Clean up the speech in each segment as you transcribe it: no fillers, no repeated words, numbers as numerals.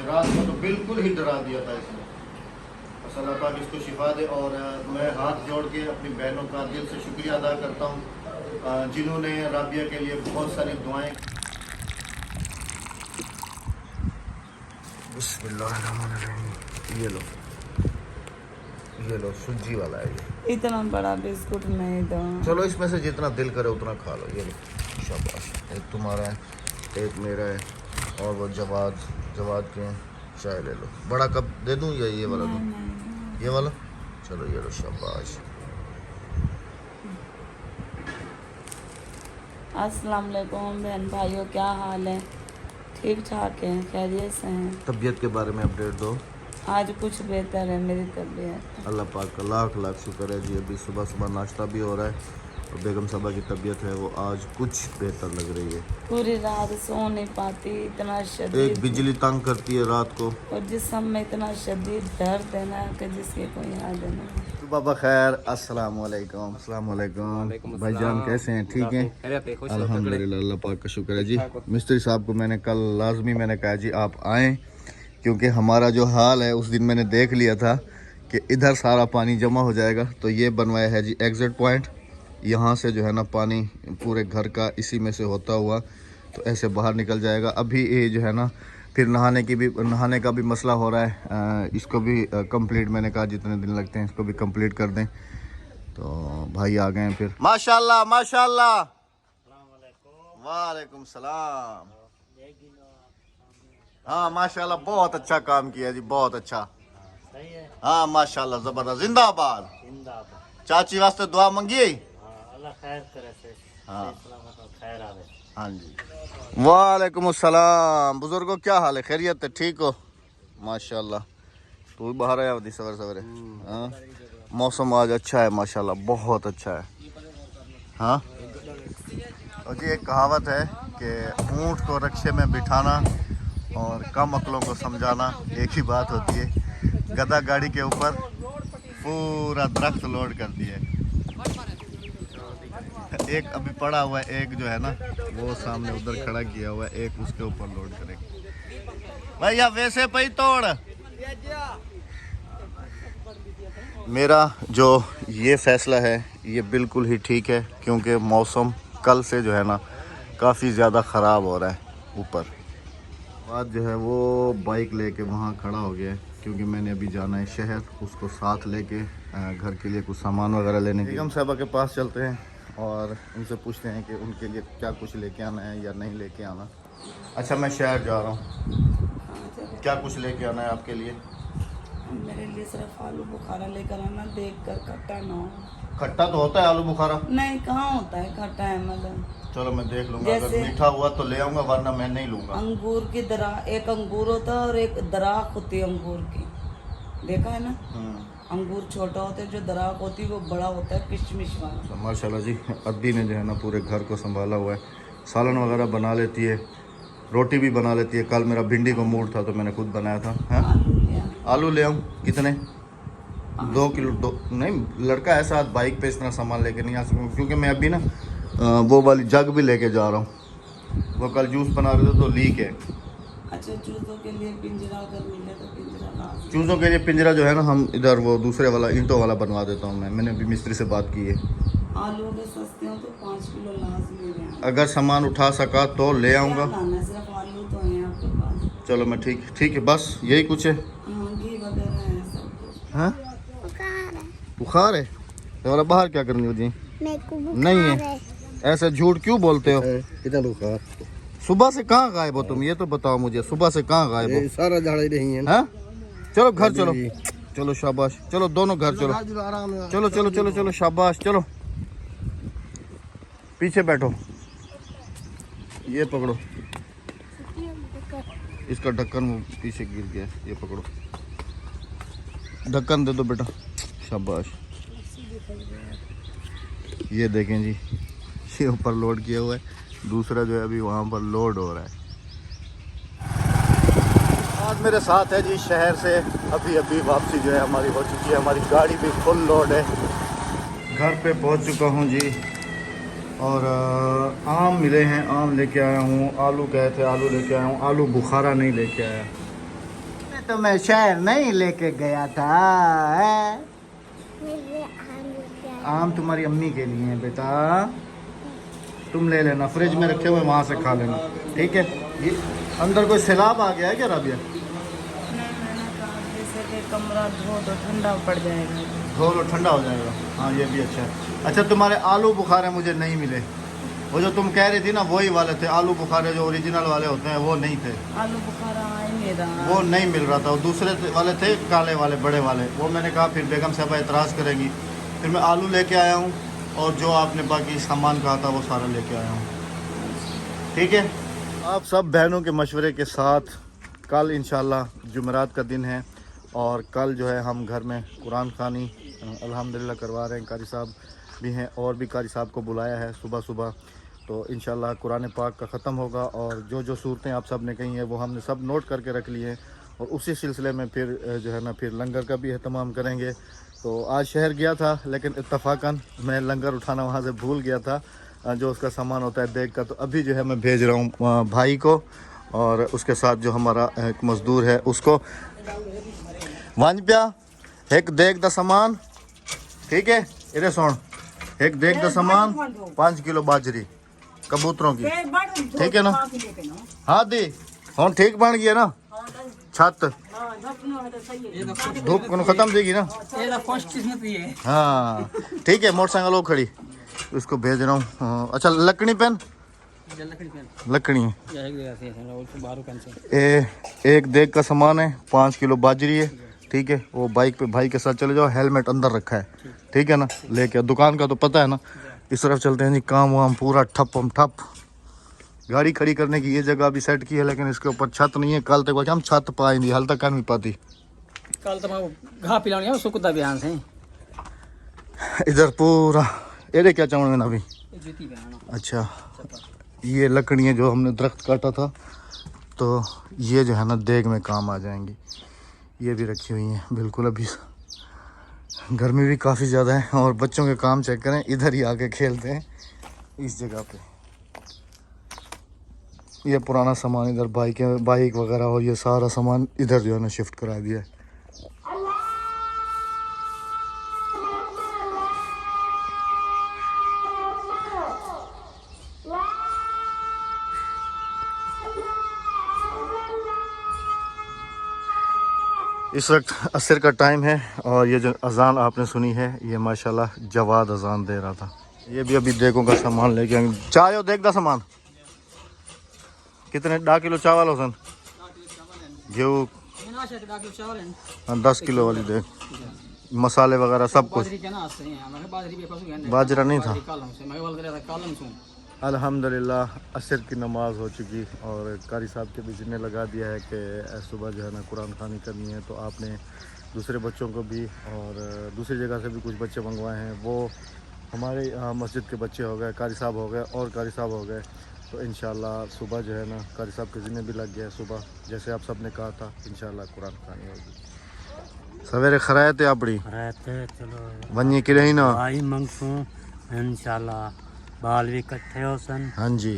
रात को तो बिल्कुल ही डरा दिया था इसने। बस अल्लाह पाक इसको शिफा दे। और मैं हाथ जोड़ के अपनी बहनों का दिल से शुक्रिया अदा करता हूँ जिन्होंने राबिया के लिए बहुत सारी दुआएं। बिस्मिल्लाहिर्रहमानिर्रहीम। ये लो सूजी वाला है ये। इतना बड़ा बिस्कुट नहीं दो। चलो इसमें से जितना दिल करे उतना खा लो। ये लो शाबाश। एक तुम्हारा है, एक मेरा है, और वो जवाद के हैं। चाय ले लो। बड़ा कप दे दूँ या ये वाला दूँ? ये वाला। चलो ये लो शाबाश। अस्सलाम वालेकुम बहन भाइयों, क्या हाल है? ठीक ठाक है, खैरियत से हैं? तबीयत के बारे में अपडेट दो। आज कुछ बेहतर है मेरी तबीयत। अल्लाह पाक का लाख लाख शुक्र है जी। अभी सुबह सुबह नाश्ता भी हो रहा है और बेगम साहबा की तबीयत है वो आज कुछ बेहतर लग रही है। पूरी रात सो नहीं पाती, इतना एक शदीद बिजली तंग करती है रात को, और जिस्म में इतना शदीद दर्द है ना कि जिसकी कोई याद नहीं। तो बाबा खैर। अस्सलाम वालेकुम। अस्सलाम वालेकुम भाईजान, कैसे हैं? ठीक हैं अल्हम्दुलिल्लाह, अल्लाह पाक का शुक्र है जी। मिस्त्री साहब को मैंने कल लाजमी मैंने कहा जी आप आएँ, क्योंकि हमारा जो हाल है उस दिन मैंने देख लिया था कि इधर सारा पानी जमा हो जाएगा। तो ये बनवाया है जी एग्ज़िट पॉइंट। यहाँ से जो है ना पानी पूरे घर का इसी में से होता हुआ तो ऐसे बाहर निकल जाएगा। अभी ये जो है ना फिर नहाने का भी मसला हो रहा है। इसको भी कंप्लीट मैंने कहा जितने दिन लगते हैं इसको भी कंप्लीट कर दें। तो भाई आ गए हैं फिर। माशाल्लाह माशाल्लाह। वालेकुम सलाम। हाँ माशाल्लाह, बहुत अच्छा काम किया जी, बहुत अच्छा। हाँ माशाल्लाह, जबरदस्त। जिंदाबाद। चाची वास्ते दुआ मंगी। हाँ हाँ जी। वालेकुम अस्सलाम। बुजुर्गो क्या हाल है? खैरियत है? ठीक हो? माशाल्लाह। तू भी बाहर आया होती सवेरे सवेरे? हाँ, मौसम आज अच्छा है माशाल्लाह, बहुत अच्छा है। हाँ और जी एक कहावत है कि ऊँट को रक्शे में बिठाना और कम अक्लों को समझाना एक ही बात होती है। गधा गाड़ी के ऊपर पूरा दरख्त लोड कर दिए। एक अभी पड़ा हुआ है, एक जो है ना वो सामने उधर खड़ा किया हुआ है, एक उसके ऊपर लोड करेगा। भैया वैसे पई तोड़। मेरा जो ये फैसला है ये बिल्कुल ही ठीक है, क्योंकि मौसम कल से जो है ना काफ़ी ज़्यादा ख़राब हो रहा है ऊपर। बाद जो है वो बाइक लेके वहाँ खड़ा हो गया है, क्योंकि मैंने अभी जाना है शहर, उसको साथ लेके घर के लिए कुछ सामान वगैरह लेने। बेगम साहबा के पास चलते हैं और उनसे पूछते हैं कि उनके लिए क्या कुछ लेके आना है या नहीं लेके आना। अच्छा मैं शहर जा रहा हूँ, क्या कुछ लेके आना है आपके लिए? मेरे लिए सिर्फ आलू बुखारा लेकर आना, देख कर खट्टा ना हो। खट्टा तो होता है आलू बुखारा? नहीं, कहाँ होता है खट्टा है मतलब। चलो मैं देख लूँगा, अगर मीठा हुआ तो ले आऊँगा, वरना मैं नहीं लूँगा। अंगूर की एक अंगूर होता है और एक दराख होती है अंगूर की, देखा है ना? अंगूर छोटा होता है, जो दराख होती है वो बड़ा होता है किशमिश वाला। माशाल्लाह जी, अद्दी ने जो है ना पूरे घर को संभाला हुआ है। सालन वगैरह बना लेती है, रोटी भी बना लेती है। कल मेरा भिंडी का मूड था तो मैंने खुद बनाया था। आलू ले आऊँ? कितने? 2 किलो? नहीं, लड़का ऐसा बाइक पे इस तरह सामान लेके नहीं आ सकूँ, क्योंकि मैं अभी ना वो वाली जग भी लेके जा रहा हूँ। वो कल जूस बना रहे थे तो लीक है। अच्छा, चूजों के लिए पिंजरा अगर मिले तो पिंजरा ला। चूज़ों के लिए पिंजरा जो है ना हम इधर वो दूसरे वाला ईंटों वाला बनवा देता हूँ। मैंने अभी मिस्त्री से बात की है। आलू अगर सस्ते हो तो 5 किलो लाजमी ले आना। अगर सामान उठा सका तो ले आऊँगा। सिर्फ आलू तो है आपके पास? चलो मैं ठीक है, बस यही कुछ है। घी वगैरह है सब कुछ। हाँ बुखार है तो बाहर क्या करनी होती? नहीं है, ऐसा झूठ क्यों बोलते हो? कितना बुखार? सुबह से कहाँ गायब हो तुम? ये तो बताओ मुझे, सुबह से कहाँ गायब हो? सारा झाड़ी नहीं है। हाँ चलो घर चलो, चलो शाबाश, चलो दोनों घर चलो, चलो चलो चलो चलो शाबाश, चलो पीछे बैठो। ये पकड़ो, इसका ढक्कन वो पीछे गिर गया, ये पकड़ो, ढक्कन दे दो बेटा, शाबाश। ये देखें जी, ये ऊपर लोड किया हुआ है, दूसरा जो है अभी वहाँ पर लोड हो रहा है। आज मेरे साथ है जी शहर से अभी वापसी जो है हमारी हो चुकी है, हमारी गाड़ी भी फुल लोड है। घर पे पहुँच चुका हूँ जी, और आम मिले हैं, आम लेके आया हूँ। आलू गए थे, आलू लेके आया हूँ, आलू बुखारा नहीं लेके आया। तुम्हें शहर नहीं लेके गया था है? आम तुम्हारी अम्मी के लिए है बेटा, तुम ले लेना, फ्रिज में रखे हुए वहाँ से खा लेना, ठीक है। ये अंदर कोई सैलाब आ गया है क्या राबिया? मैंने कहा जैसे कि कमरा धो दो ठंडा पड़ जाएगा। धो लो ठंडा हो जाएगा, हाँ ये भी अच्छा है। अच्छा तुम्हारे आलू बुखारे मुझे नहीं मिले, वो जो तुम कह रही थी ना वही वाले थे आलू बुखारे, जो ओरिजिनल वाले होते हैं वो नहीं थे। आलू बुखारा आ ही नहीं रहा, वो नहीं मिल रहा था, वो दूसरे वाले थे काले वाले बड़े वाले, वो मैंने कहा फिर बेगम साहबा एतराज़ करेंगी, फिर मैं आलू लेके आया हूँ और जो आपने बाकी सामान कहा था वो सारा लेके आया हूँ, ठीक है। आप सब बहनों के मशवरे के साथ कल इंशाल्लाह जुमेरात का दिन है और कल जो है हम घर में कुरान खानी अल्हम्दुलिल्लाह करवा रहे हैं। कारी साहब भी हैं और भी कारी साहब को बुलाया है सुबह सुबह, तो इंशाल्लाह कुरान पाक का ख़त्म होगा और जो जो सूरतें आप सब ने कही हैं वो हमने सब नोट करके रख लिए हैं और उसी सिलसिले में फिर जो है ना फिर लंगर का भी एहतमाम करेंगे। तो आज शहर गया था लेकिन इत्तफाकन मैं लंगर उठाना वहाँ से भूल गया था, जो उसका सामान होता है देग का, तो अभी जो है मैं भेज रहा हूँ भाई को और उसके साथ जो हमारा एक मज़दूर है उसको। वंज पिया एक देग दा सामान, ठीक है, इधर सुन, एक देग दा सामान 5 किलो बाजरी कबूतरों की, ठीक है ना? हाँ दी हम ठीक बन गया ना, छत धूप को खत्म देगी ना, हाँ ठीक है। मोटरसाइकिल वो खड़ी, उसको भेज रहा हूँ। अच्छा लकड़ी पेन, लकड़ी एक देग का सामान है, 5 किलो बाजरी है, ठीक है। वो बाइक पे भाई के साथ चले जाओ, हेलमेट अंदर रखा है, ठीक है ना, लेके दुकान का तो पता है ना। इस तरफ चलते हैं जी, काम वाम पूरा ठप, गाड़ी खड़ी करने की ये जगह भी सेट की है लेकिन इसके ऊपर छत नहीं है। कल तक हम छत पाएंगे, हाल तक नहीं पाती, कल तो घा पिलानी है सुकुदा बयान से इधर पूरा ये क्या चाहूँ मैं अभी। अच्छा ये लकड़ियाँ जो हमने दरख्त काटा था तो ये जो है ना देग में काम आ जाएंगी, ये भी रखी हुई हैं बिल्कुल। अभी गर्मी भी काफ़ी ज़्यादा है और बच्चों के काम चेक करें, इधर ही आके खेलते हैं इस जगह पे। ये पुराना सामान इधर बाइक वगैरह और ये सारा सामान इधर जो है ना शिफ्ट करा दिया है। इस वक्त असर का टाइम है और ये जो अजान आपने सुनी है ये माशाल्लाह जवाद अजान दे रहा था। ये भी अभी देगों का सामान लेके आएंगे। चाय और देग का सामान कितने 10 किलो चावल हो सन गेहूँ 10 किलो वाली देग, मसाले वगैरह सब कुछ। बाजरा नहीं था। अल्हम्दुलिल्लाह असर की नमाज़ हो चुकी और कारी साहब के भी ने लगा दिया है कि सुबह जो है ना कुरान खानी करनी है, तो आपने दूसरे बच्चों को भी और दूसरी जगह से भी कुछ बच्चे मंगवाए हैं। वो हमारे मस्जिद के बच्चे हो गए, कारी साहब हो गए और कारी साहब हो गए, तो इंशाल्लाह सुबह जो है ना कारी साहब के ज़िम्मे भी लग गया है। सुबह जैसे आप सब ने कहा था इंशाल्लाह कुरान खानी होगी। सवेरे खराए थे अपनी वन्नी की रही ना इंशाल्लाह बाल भी इकट्ठे हो सन। हाँ जी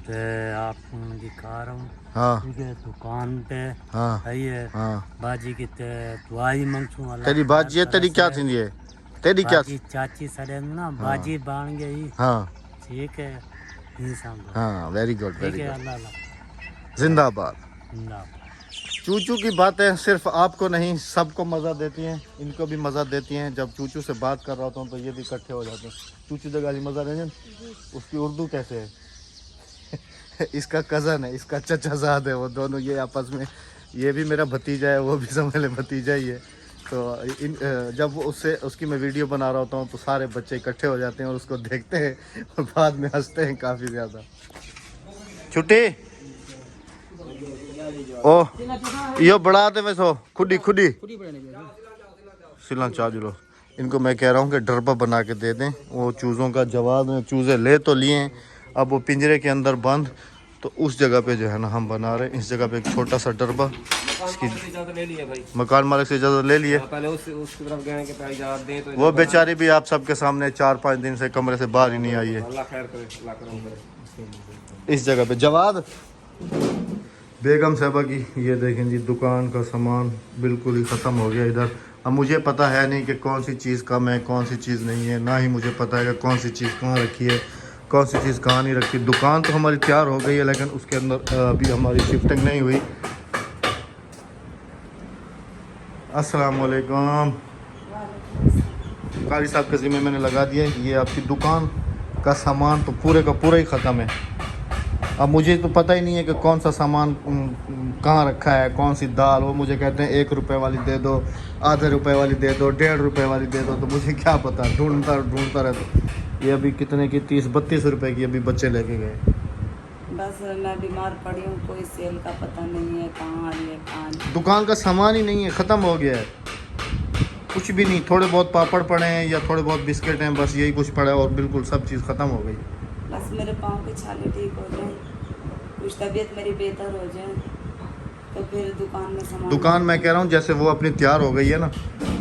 ते आपको दिखा रहा हूँ। हाँ दुकान पे हाँ है हाँ बाजी की दुआई मंगसूं। तेरी बाजी है, तेरी क्या थी ये तेरी क्या चाची सड़े ना बाजी बन गई। हाँ ठीक है हाँ वेरी गुड वेरी गुड, अल्लाह जिंदाबाद। जिंदाबाद। चूचू की बातें सिर्फ आपको नहीं सबको मज़ा देती हैं, इनको भी मज़ा देती हैं। जब चूचू से बात कर रहा होता हूँ तो ये भी इकट्ठे हो जाते हैं। चूचू जगह मज़ा रंजन, उसकी उर्दू कैसे है? इसका कज़न है, इसका चचाजाद है, वो दोनों ये आपस में, ये भी मेरा भतीजा है वो भी समझ ले भतीजा ही है। तो जब उससे उसकी मैं वीडियो बना रहा होता हूँ तो सारे बच्चे इकट्ठे हो जाते हैं और उसको देखते हैं और बाद में हंसते हैं काफ़ी ज़्यादा। छुट्टी ओ यो बढ़ा दे वैसो खुदी सिला चार्ज लो। इनको मैं कह रहा हूँ कि डरबा बना के दे दें, वो चूज़ों का जवाब में चूज़े ले तो लिए हैं, अब वो पिंजरे के अंदर बंद, तो उस जगह पे जो है ना हम बना रहे हैं इस जगह पे एक छोटा सा डरबा। इसकी मकान मालिक से इजाज़त ले लिए, उसकी तरफ गए कि इजाज़त दे, तो वो बेचारी भी आप सबके सामने 4-5 दिन से कमरे से बाहर ही नहीं आई है। अल्लाह खैर करे, अल्लाह करम करे। इस जगह पे जवाद बेगम साहबा की ये देखें जी, दुकान का सामान बिल्कुल ही ख़त्म हो गया इधर। अब मुझे पता है नहीं कि कौन सी चीज़ कम है, कौन सी चीज़ नहीं है, ना ही मुझे पता है कि कौन सी चीज़ कहाँ रखी है, कौन सी चीज़ कहाँ नहीं रखी। दुकान तो हमारी तैयार हो गई है, लेकिन उसके अंदर अभी हमारी शिफ्टिंग नहीं हुई। अस्सलाम वालेकुम। कारी साहब के ज़िम्मे मैंने लगा दिया। ये आपकी दुकान का सामान तो पूरे का पूरा ही ख़त्म है। अब मुझे तो पता ही नहीं है कि कौन सा सामान कहाँ रखा है, कौन सी दाल। वो मुझे कहते हैं 1 रुपये वाली दे दो, आधे रुपये वाली दे दो, 1.5 रुपये वाली दे दो, तो मुझे क्या पता, ढूंढता रहता। ये अभी कितने की 30-32 रुपये की अभी बच्चे लेके गए। बस मैं बीमार पड़ी हूँ, कोई सेल का पता नहीं है, कहाँ आ रही है कहाँ नहीं। दुकान का सामान ही नहीं है, ख़त्म हो गया है। कुछ भी नहीं, थोड़े बहुत पापड़ पड़े हैं या थोड़े बहुत बिस्किट हैं, बस यही कुछ पड़ा है और बिल्कुल सब चीज़ ख़त्म हो गई। बस मेरे पाँव की छाले ठीक हो जाए, कुछ तबीयत मेरी बेहतर हो जाए, तो फिर दुकान में सामान। दुकान मैं कह रहा हूँ जैसे वो अपनी तैयार हो गई है ना,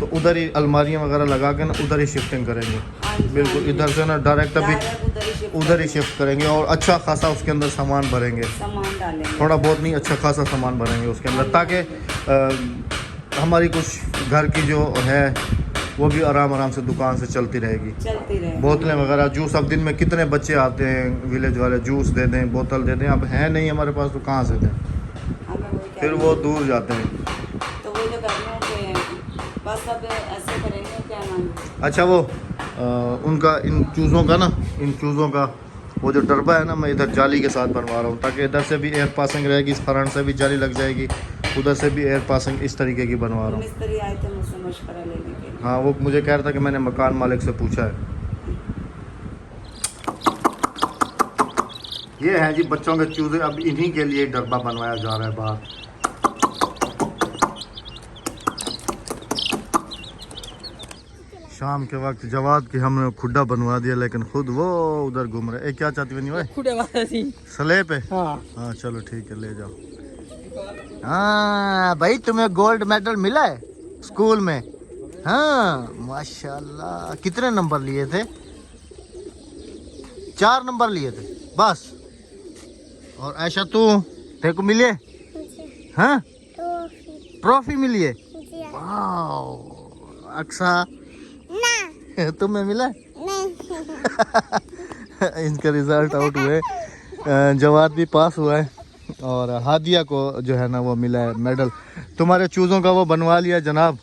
तो उधर ही अलमारियाँ वगैरह लगा के ना उधर ही शिफ्टिंग करेंगे। हाँ जी, बिल्कुल हाँ जी। इधर से ना डायरेक्ट अभी डायरेक्ट उधर ही शिफ्ट करेंगे और अच्छा खासा उसके अंदर सामान भरेंगे। सामान डालेंगे, थोड़ा बहुत नहीं, अच्छा खासा सामान भरेंगे उसके अंदर, ताकि हमारी कुछ घर की जो है वो भी आराम से दुकान से चलती रहेगी। चलती रहे। बोतलें वगैरह, जूस, अब दिन में कितने बच्चे आते हैं विलेज वाले, जूस दे दें, बोतल दे दें, अब है नहीं हमारे पास तो कहाँ से दें, हमें वही कह फिर रही वो हूँ। दूर जाते हैं। तो वो जो कर रहे हैं कि बस अब ऐसे करेंगे, क्या नाम है? अच्छा वो उनका इन चूज़ों का ना, इन चूज़ों का वो जो डरबा है ना, मैं इधर जाली के साथ बनवा रहा हूँ, ताकि इधर से भी एयर पासिंग रहेगी, इस फ्रंट से भी जाली लग जाएगी, उधर से भी एयर पासिंग इस तरीके की बनवा रहा हूँ। मिस्त्री आए थे मुझसे मशवरा लेने के लिए। हाँ, वो मुझे कह रहा था कि मैंने मकान मालिक से पूछा है। ये हैं जी बच्चों के चूज़े, अब इन्हीं के लिए डब्बा बनवाया जा रहा है बाहर। शाम के वक्त जवाद की हमने खुड्डा बनवा दिया, लेकिन खुद वो उधर घूम रहे। ए, क्या चाहती बनी भाई? खुडे वाला सी। सले पे? हाँ हाँ चलो ठीक है, ले जाओ। हाँ भाई, तुम्हें गोल्ड मेडल मिला है स्कूल में? हाँ माशाल्लाह। कितने नंबर लिए थे? 4 नंबर लिए थे बस। और ऐशा तू, तेरे को मिले? हाँ, ट्रॉफी मिली है। वाह। अक्सा तुम्हें मिला? इनका रिजल्ट आउट हुए, जवाद भी पास हुआ है और हादिया को जो है ना वो मिला है मेडल। तुम्हारे चूज़ों का वो बनवा लिया जनाब।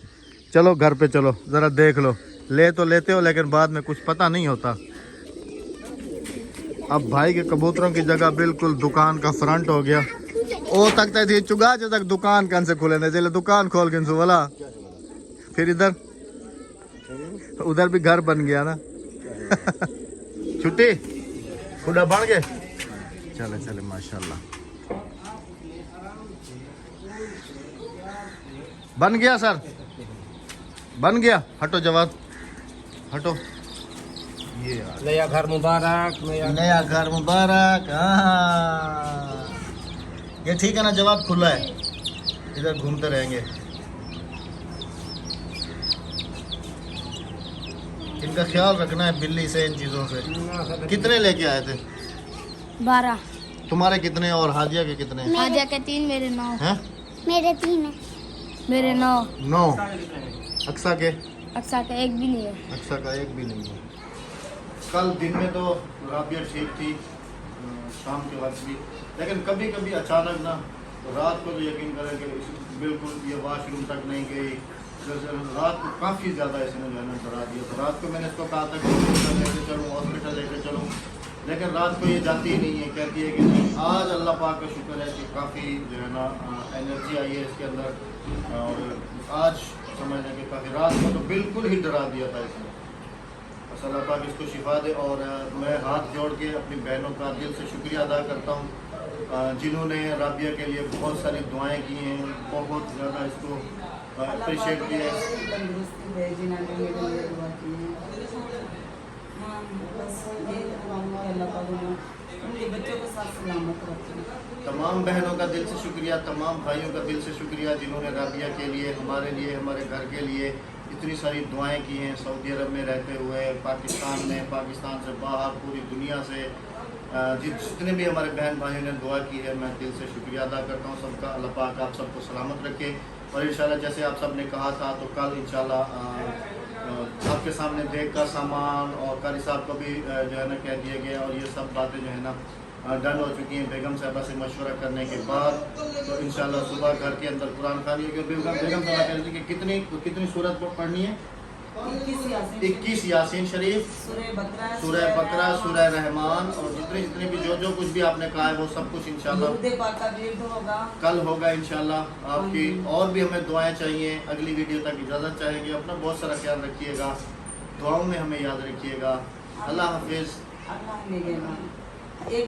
चलो घर पे चलो, ज़रा देख लो। ले तो लेते हो लेकिन बाद में कुछ पता नहीं होता। अब भाई के कबूतरों की जगह बिल्कुल दुकान का फ्रंट हो गया। ओ तकता थी चुगा जो तक दुकान कन से खुले ने, चले दुकान खोल के वाला, फिर इधर उधर भी घर बन गया ना। छुट्टी खुदा बन गए। चले चले माशाल्लाह, बन गया सर, बन गया। हटो जवाब, हटो। ये यार नया घर मुबारक, नया घर मुबारक। हाँ ये ठीक है ना, जवाब खुला है, इधर घूमते रहेंगे। इनका ख्याल रखना है बिल्ली से, इन चीज़ों से। कितने लेके आए थे? 12। तुम्हारे कितने और हादिया के कितने? हादिया के 3, मेरे 9 हैं? मेरे 3 है। मेरे 9। 9। अक्सा के? अक्सा का 1 भी नहीं है। अक्सा का 1 भी नहीं है। कल दिन में तो राबिया ठीक थी, शाम के वक्त भी, लेकिन कभी कभी अचानक ना, तो रात को तो यकीन करें कि बिल्कुल ये वॉशरूम तक नहीं गई। रात को काफ़ी ज़्यादा इसने जो है ना डरा दिया। तो रात को मैंने इसको कहा था कि हॉस्पिटल लेके चलूँ, लेकिन रात को ये जाती ही नहीं है, कहती है कि नहीं। आज अल्लाह पाक का शुक्र है कि काफ़ी जो है ना एनर्जी आई है इसके अंदर, और आज समझ लें कि काफ़ी, रात को तो बिल्कुल ही डरा दिया था इसने। बस अल्लाह पाक इसको शिफा दे। और मैं हाथ जोड़ के अपनी बहनों का दिल से शुक्रिया अदा करता हूँ जिन्होंने राबिया के लिए बहुत सारी दुआएं की हैं, बहुत ज़्यादा इसको अप्रिशिएट किया है। तंदुरुस्ती भेजी ना, मेरे लिए दुआ की है। हाँ बस यही दुआऊंगा, अल्लाह पाक उनके बच्चों को साथ सलामत रखे। तमाम बहनों का दिल से शुक्रिया, तमाम भाइयों का दिल से शुक्रिया जिन्होंने राबिया के लिए, हमारे लिए, हमारे घर के लिए इतनी सारी दुआएं की हैं। सऊदी अरब में रहते हुए, पाकिस्तान में, पाकिस्तान से बाहर, पूरी दुनिया से जितने भी हमारे बहन भाइयों ने दुआ की है, मैं दिल से शुक्रिया अदा करता हूँ सबका। अल्लाह पाक आप सबको सलामत रखे और इंशाल्लाह जैसे आप सब ने कहा था तो कल इंशाल्लाह आपके सामने देख कर सामान और कारी साहब को भी जो है ना कह दिया गया और ये सब बातें जो है ना डन हो चुकी हैं बेगम साहबा से मशवरा करने के बाद। तो इंशाल्लाह सुबह घर के अंदर कुरान खानी है क्योंकि बेगम साहबा कह रही थी कि कितनी सूरत पढ़नी है, 21 यासीन शरीफ, सूरह बकरा, सूरह रहमान और जितने भी जो कुछ भी आपने कहा है वो सब कुछ इंशाल्लाह कल होगा इंशाल्लाह। आपकी और भी हमें दुआएं चाहिए। अगली वीडियो तक इजाज़त चाहेंगे। अपना बहुत सारा ख्याल रखिएगा, दुआओं में हमें याद रखिएगा। अल्लाह हाफिज़।